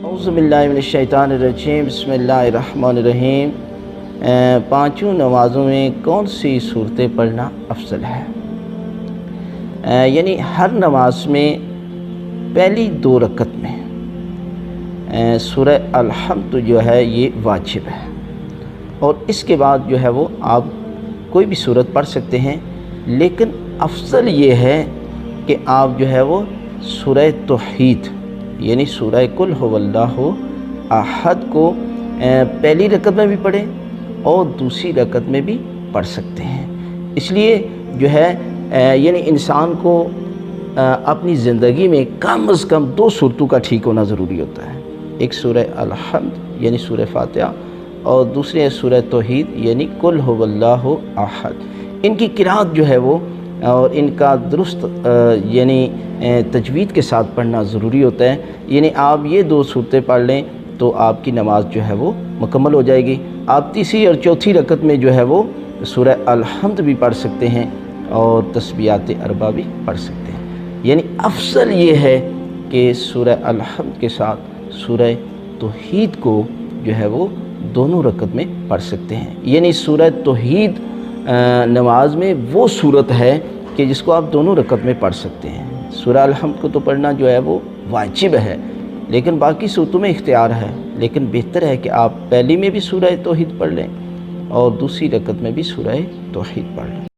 اعوذ باللہ من الشیطان الرجیم، بسم اللہ الرحمن الرحیم۔ پانچوں نمازوں میں کون سی صورتیں پڑھنا افضل ہے؟ یعنی ہر نماز میں پہلی 2 رکعت میں سورہ الحمد جو ہے یہ واجب ہے، اور اس کے بعد جو ہے وہ آپ کوئی بھی صورت پڑھ سکتے ہیں، لیکن افضل یہ ہے کہ آپ جو ہے وہ سورہ توحید یعنی سورہ قل هو اللہ احد کو پہلی رکعت میں بھی پڑھیں اور دوسری رکعت میں بھی پڑھ سکتے ہیں۔ اس لیے جو ہے یعنی انسان کو اپنی زندگی میں کم از کم 2 صورتوں کا ٹھیک ہونا ضروری ہوتا ہے، ایک سورہ الحمد یعنی سورہ فاتحہ، اور دوسری ہے سورہ توحید یعنی قل هو اللہ احد۔ ان کی قرأت جو ہے وہ اور ان کا درست یعنی تجوید کے ساتھ پڑھنا ضروری ہوتا ہے۔ یعنی آپ یہ 2 صورتیں پڑھ لیں تو آپ کی نماز جو ہے وہ مکمل ہو جائے گی۔ آپ تیسری اور چوتھی رکعت میں جو ہے وہ سورہ الحمد بھی پڑھ سکتے ہیں اور تسبیحات 4 بھی پڑھ سکتے ہیں۔ یعنی افضل یہ ہے کہ سورہ الحمد کے ساتھ سورہ توحید کو جو ہے وہ دونوں رکعت میں پڑھ سکتے ہیں۔ یعنی سورہ توحید نماز میں وہ صورت ہے کہ جس کو آپ دونوں رکعت میں پڑھ سکتے ہیں۔ سورہ الحمد کو تو پڑھنا جو ہے وہ واجب ہے، لیکن باقی صورتوں میں اختیار ہے، لیکن بہتر ہے کہ آپ پہلی میں بھی سورہ توحید پڑھ لیں اور دوسری رکعت میں بھی سورہ توحید پڑھ لیں۔